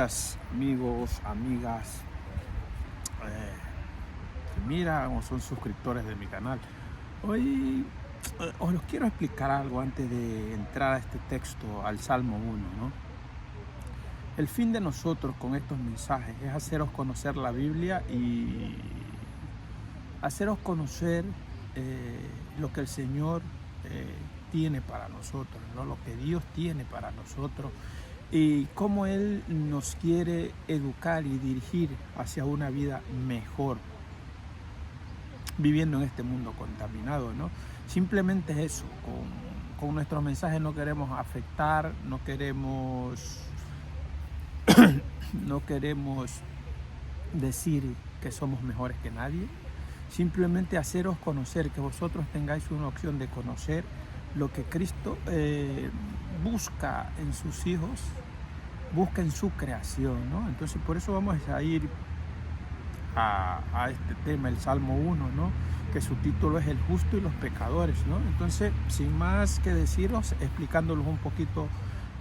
días, amigos, amigas, que miran o son suscriptores de mi canal. Hoy os los quiero explicar algo antes de entrar a este texto, al Salmo 1, ¿no? El fin de nosotros con estos mensajes es haceros conocer la Biblia y haceros conocer lo que el Señor tiene para nosotros, ¿no? Lo que Dios tiene para nosotros y cómo Él nos quiere educar y dirigir hacia una vida mejor, viviendo en este mundo contaminado, ¿no? Simplemente es eso. Con nuestros mensajes no queremos afectar, no queremos decir que somos mejores que nadie. Simplemente haceros conocer, que vosotros tengáis una opción de conocer lo que Cristo busca en sus hijos, busca en su creación, ¿no? Entonces por eso vamos a ir a este tema, el Salmo 1, ¿no? Que su título es El justo y los pecadores, ¿no? Entonces, sin más que deciros, explicándolos un poquito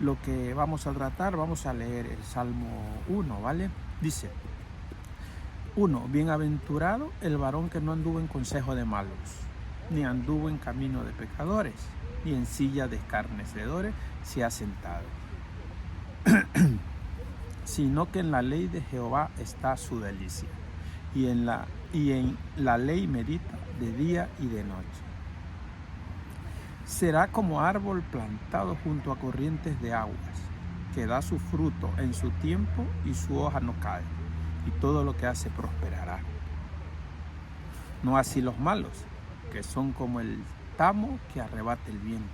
lo que vamos a tratar, vamos a leer el Salmo 1, ¿vale? Dice: 1. Bienaventurado el varón que no anduvo en consejo de malos, ni anduvo en camino de pecadores, ni en silla de escarnecedores se ha sentado, sino que en la ley de Jehová está su delicia, y en la ley medita de día y de noche. Será como árbol plantado junto a corrientes de aguas, que da su fruto en su tiempo y su hoja no cae, y todo lo que hace prosperará. No así los malos, que son como el tamo que arrebata el viento.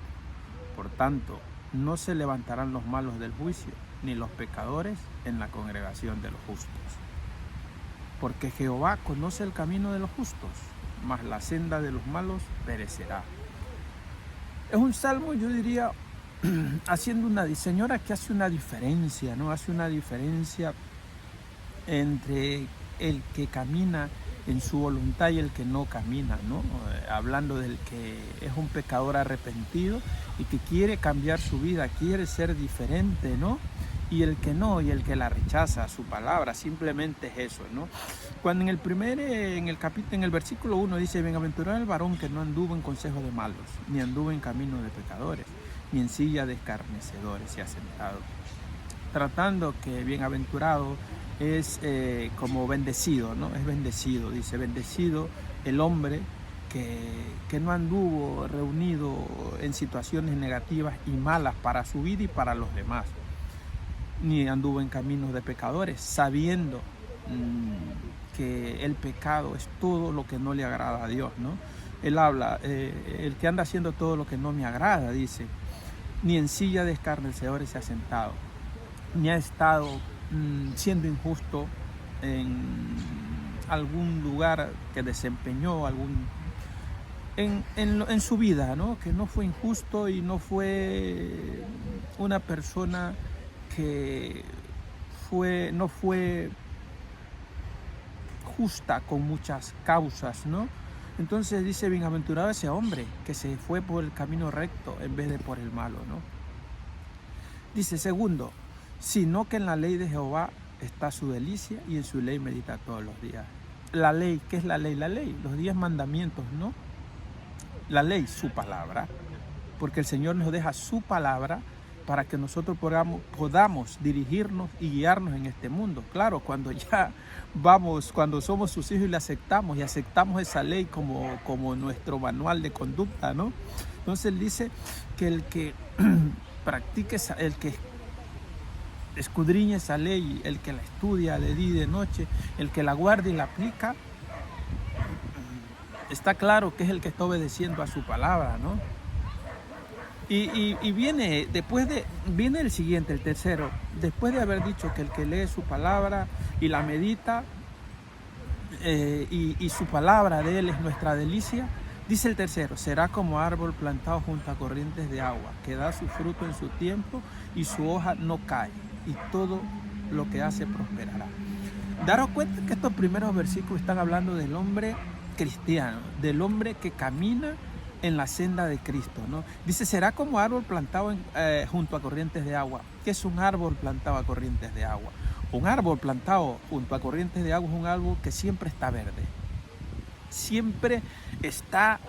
Por tanto, no se levantarán los malos del juicio, ni los pecadores en la congregación de los justos. Porque Jehová conoce el camino de los justos, mas la senda de los malos perecerá. Es un salmo, yo diría, haciendo una señora que hace una diferencia, ¿no? Hace una diferencia entre el que camina en su voluntad y el que no camina, ¿no? Hablando del que es un pecador arrepentido y que quiere cambiar su vida, quiere ser diferente, ¿no? Y el que no, y el que la rechaza, su palabra, simplemente es eso, ¿no? Cuando en el versículo 1 dice: bienaventurado el varón que no anduvo en consejo de malos, ni anduvo en camino de pecadores, ni en silla de escarnecedores se ha sentado. Tratando que bienaventurado es como bendecido, ¿no? Es bendecido, dice: bendecido el hombre que no anduvo reunido en situaciones negativas y malas para su vida y para los demás, ni anduvo en caminos de pecadores, sabiendo que el pecado es todo lo que no le agrada a Dios, ¿no? Él habla, el que anda haciendo todo lo que no me agrada, dice, ni en silla de escarnecedores se ha sentado, ni ha estado siendo injusto en algún lugar que desempeñó, en su vida, ¿no? Que no fue injusto y no fue una persona que no fue justa con muchas causas, ¿no? Entonces dice: bienaventurado ese hombre que se fue por el camino recto en vez de por el malo, ¿no? Dice: segundo, sino que en la ley de Jehová está su delicia y en su ley medita todos los días. La ley, ¿qué es la ley? La ley, los 10 mandamientos, ¿no? La ley, su palabra, porque el Señor nos deja su palabra para que nosotros podamos dirigirnos y guiarnos en este mundo. Claro, cuando somos sus hijos y le aceptamos esa ley como nuestro manual de conducta, ¿no? Entonces él dice que el que practique, el que escudriñe esa ley, el que la estudia de día y de noche, el que la guarda y la aplica, está claro que es el que está obedeciendo a su palabra, ¿no? Y viene el siguiente, el tercero, después de haber dicho que el que lee su palabra y la medita, y su palabra de él es nuestra delicia, dice el tercero: será como árbol plantado junto a corrientes de agua, que da su fruto en su tiempo y su hoja no cae, y todo lo que hace prosperará. Daros cuenta que estos primeros versículos están hablando del hombre cristiano, del hombre que camina en la senda de Cristo, ¿no? Dice: será como árbol plantado junto a corrientes de agua. ¿Qué es un árbol plantado a corrientes de agua? Un árbol plantado junto a corrientes de agua es un árbol que siempre está verde. Siempre está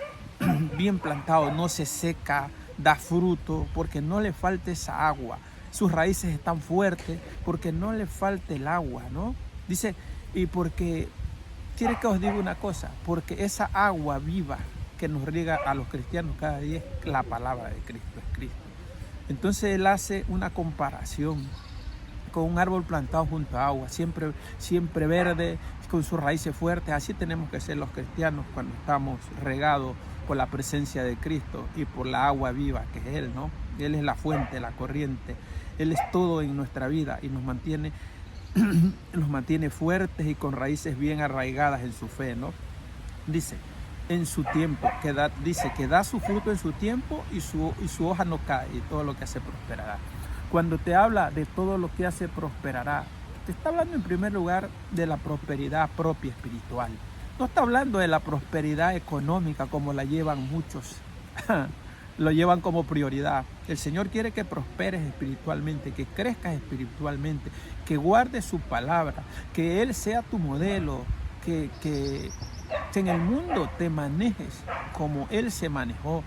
bien plantado, no se seca, da fruto, porque no le falta esa agua. Sus raíces están fuertes porque no le falta el agua, ¿no? Dice, y porque, quiere que os diga una cosa, porque esa agua viva que nos riega a los cristianos cada día es la palabra de Cristo, es Cristo. Entonces él hace una comparación con un árbol plantado junto a agua, siempre verde, con sus raíces fuertes. Así tenemos que ser los cristianos cuando estamos regados por la presencia de Cristo y por la agua viva que es Él, ¿no? Él es la fuente, la corriente, Él es todo en nuestra vida y nos mantiene fuertes y con raíces bien arraigadas en su fe, ¿no? Dice, en su tiempo, dice que da su fruto en su tiempo y su hoja no cae y todo lo que hace prosperará. Cuando te habla de todo lo que hace prosperará, te está hablando en primer lugar de la prosperidad propia espiritual. No está hablando de la prosperidad económica como la llevan muchos. Lo llevan como prioridad. El Señor quiere que prosperes espiritualmente, que crezcas espiritualmente, que guardes su palabra, que Él sea tu modelo, que en el mundo te manejes como Él se manejó,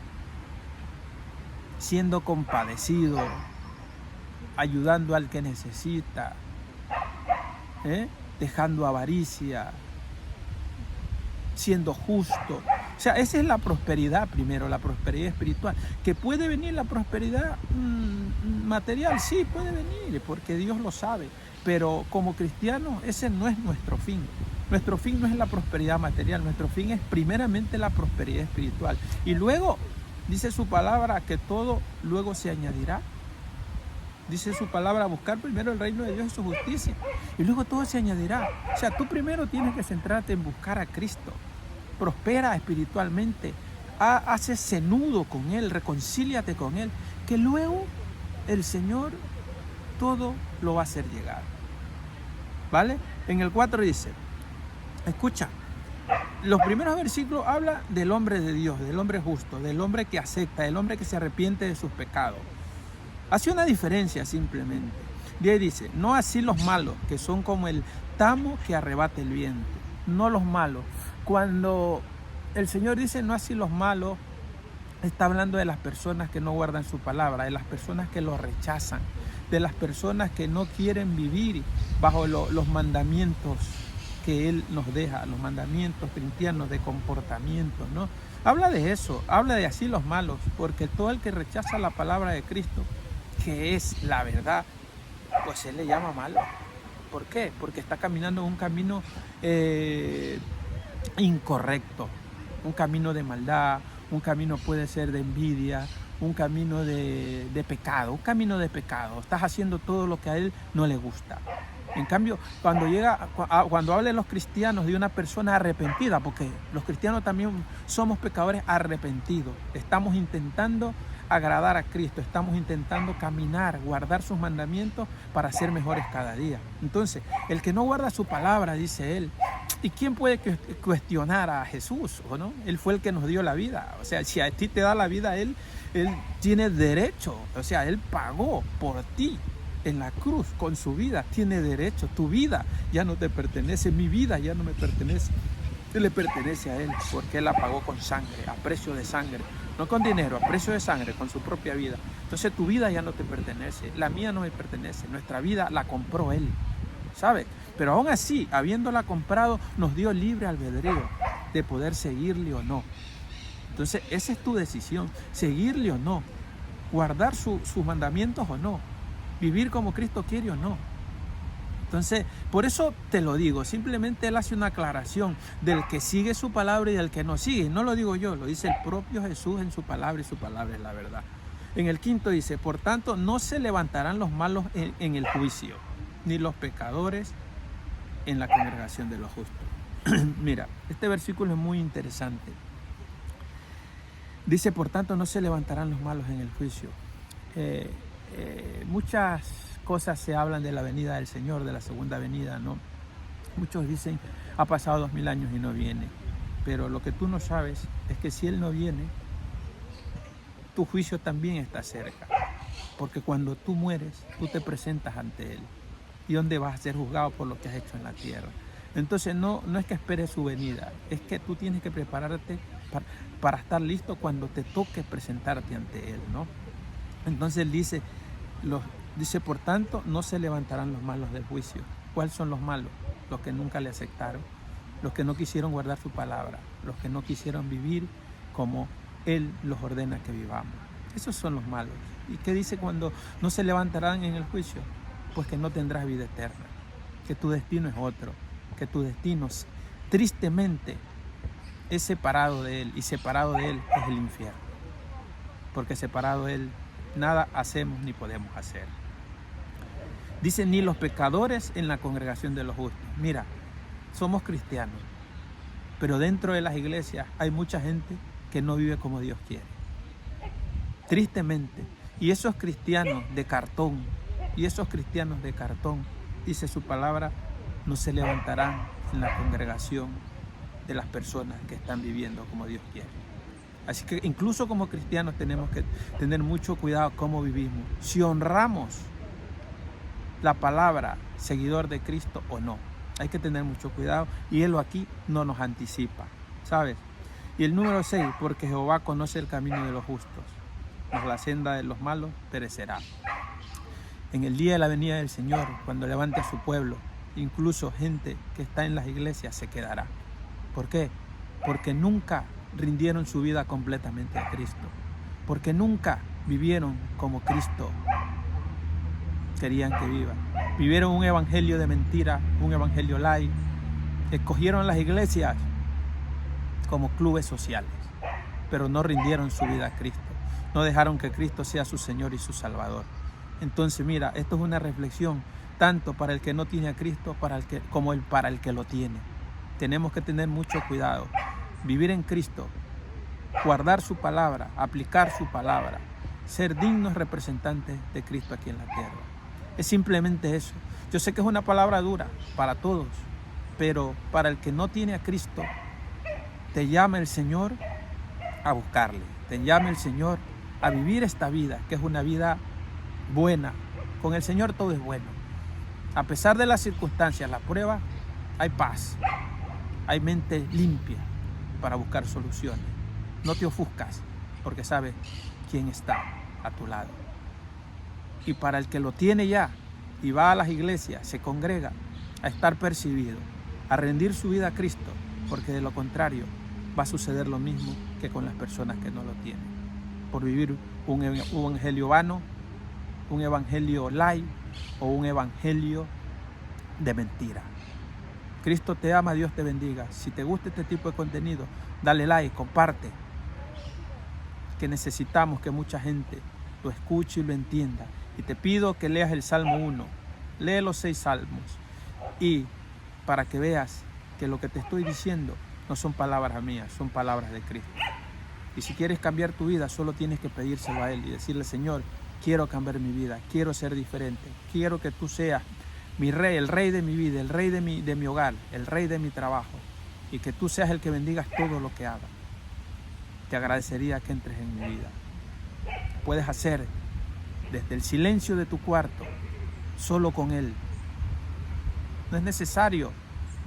siendo compadecido, ayudando al que necesita, dejando avaricia, siendo justo. O sea, esa es la prosperidad primero, la prosperidad espiritual. ¿Que puede venir la prosperidad material? Sí, puede venir, porque Dios lo sabe. Pero como cristianos, ese no es nuestro fin. Nuestro fin no es la prosperidad material, nuestro fin es primeramente la prosperidad espiritual. Y luego, dice su palabra, que todo luego se añadirá. Dice su palabra, buscar primero el reino de Dios y su justicia. Y luego todo se añadirá. O sea, tú primero tienes que centrarte en buscar a Cristo. Prospera espiritualmente. Haz ese nudo con Él, reconcíliate con Él. Que luego el Señor todo lo va a hacer llegar. ¿Vale? En el 4 dice, escucha, los primeros versículos hablan del hombre de Dios, del hombre justo, del hombre que acepta, del hombre que se arrepiente de sus pecados. Hace una diferencia simplemente. De ahí dice, no así los malos, que son como el tamo que arrebata el viento. No los malos. Cuando el Señor dice no así los malos, está hablando de las personas que no guardan su palabra, de las personas que lo rechazan, de las personas que no quieren vivir bajo los mandamientos que Él nos deja, los mandamientos cristianos de comportamiento, ¿no? Habla de eso, habla de así los malos, porque todo el que rechaza la palabra de Cristo, que es la verdad, pues Él le llama malo. ¿Por qué? Porque está caminando en un camino incorrecto, un camino de maldad, un camino puede ser de envidia, un camino de pecado, un camino de pecado. Estás haciendo todo lo que a Él no le gusta. En cambio, cuando habla de los cristianos, de una persona arrepentida, porque los cristianos también somos pecadores arrepentidos, estamos intentando agradar a Cristo, estamos intentando caminar, guardar sus mandamientos para ser mejores cada día. Entonces, el que no guarda su palabra, dice él, ¿y quién puede cuestionar a Jesús? ¿O no? Él fue el que nos dio la vida. O sea, si a ti te da la vida, Él tiene derecho. O sea, Él pagó por ti en la cruz con su vida. Tiene derecho. Tu vida ya no te pertenece. Mi vida ya no me pertenece. Él le pertenece a Él porque Él la pagó con sangre, a precio de sangre. No con dinero, a precio de sangre, con su propia vida. Entonces tu vida ya no te pertenece. La mía no me pertenece. Nuestra vida la compró Él. ¿Sabe? Pero aún así, habiéndola comprado, nos dio libre albedrío de poder seguirle o no. Entonces, esa es tu decisión, seguirle o no, guardar sus mandamientos o no, vivir como Cristo quiere o no. Entonces, por eso te lo digo, simplemente Él hace una aclaración del que sigue su palabra y del que no sigue. No lo digo yo, lo dice el propio Jesús en su palabra y su palabra es la verdad. En el 5 dice, por tanto, no se levantarán los malos en el juicio, ni los pecadores en la congregación de los justos. Mira, este versículo es muy interesante. Dice, por tanto, no se levantarán los malos en el juicio. Muchas cosas se hablan de la venida del Señor, de la segunda venida, ¿no? Muchos dicen, ha pasado 2000 años y no viene. Pero lo que tú no sabes es que si Él no viene, tu juicio también está cerca. Porque cuando tú mueres, tú te presentas ante Él. y donde vas a ser juzgado por lo que has hecho en la tierra. Entonces no es que esperes su venida, es que tú tienes que prepararte para estar listo cuando te toque presentarte ante Él, ¿no? Entonces Él dice, por tanto, no se levantarán los malos del juicio. ¿Cuáles son los malos? Los que nunca le aceptaron, los que no quisieron guardar su palabra, los que no quisieron vivir como Él los ordena que vivamos. Esos son los malos. ¿Y qué dice cuando no se levantarán en el juicio? Pues que no tendrás vida eterna, que tu destino es otro, que tu destino tristemente es separado de Él, y separado de Él es el infierno, porque separado de Él nada hacemos ni podemos hacer. Dice, ni los pecadores en la congregación de los justos. Mira, somos cristianos, pero dentro de las iglesias hay mucha gente que no vive como Dios quiere. Tristemente. Y esos cristianos de cartón, dice su palabra, no se levantarán en la congregación de las personas que están viviendo como Dios quiere. Así que incluso como cristianos tenemos que tener mucho cuidado cómo vivimos. Si honramos la palabra seguidor de Cristo o no. Hay que tener mucho cuidado y Él aquí no nos anticipa, ¿sabes? Y el número 6, porque Jehová conoce el camino de los justos, mas la senda de los malos perecerá. En el día de la venida del Señor, cuando levante a su pueblo, incluso gente que está en las iglesias se quedará. ¿Por qué? Porque nunca rindieron su vida completamente a Cristo, porque nunca vivieron como Cristo querían que viva. Vivieron un evangelio de mentira, un evangelio light. Escogieron las iglesias como clubes sociales, pero no rindieron su vida a Cristo. No dejaron que Cristo sea su Señor y su Salvador. Entonces, mira, esto es una reflexión tanto para el que no tiene a Cristo como para el que lo tiene. Tenemos que tener mucho cuidado. Vivir en Cristo, guardar su palabra, aplicar su palabra, ser dignos representantes de Cristo aquí en la tierra. Es simplemente eso. Yo sé que es una palabra dura para todos, pero para el que no tiene a Cristo, te llama el Señor a buscarle. Te llama el Señor a vivir esta vida, que es una vida buena. Con el Señor todo es bueno. A pesar de las circunstancias, las pruebas, hay paz. Hay mente limpia para buscar soluciones. No te ofuscas, porque sabes quién está a tu lado. Y para el que lo tiene ya y va a las iglesias, se congrega a estar percibido, a rendir su vida a Cristo, porque de lo contrario va a suceder lo mismo que con las personas que no lo tienen, por vivir un evangelio vano, un evangelio light o un evangelio de mentira. Cristo te ama, Dios te bendiga. Si te gusta este tipo de contenido, dale like, comparte, que necesitamos que mucha gente lo escuche y lo entienda. Y te pido que leas el Salmo 1, lee los 6 salmos, y para que veas que lo que te estoy diciendo no son palabras mías, son palabras de Cristo. Y si quieres cambiar tu vida, solo tienes que pedírselo a Él y decirle: Señor, quiero cambiar mi vida, quiero ser diferente, quiero que tú seas mi rey, el rey de mi vida, el rey de mi hogar, el rey de mi trabajo, y que tú seas el que bendigas todo lo que haga. Te agradecería que entres en mi vida. Puedes hacer desde el silencio de tu cuarto, solo con Él. No es necesario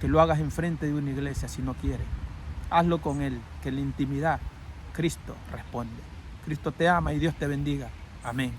que lo hagas enfrente de una iglesia si no quieres. Hazlo con Él, que en la intimidad Cristo responde. Cristo te ama y Dios te bendiga. Amén.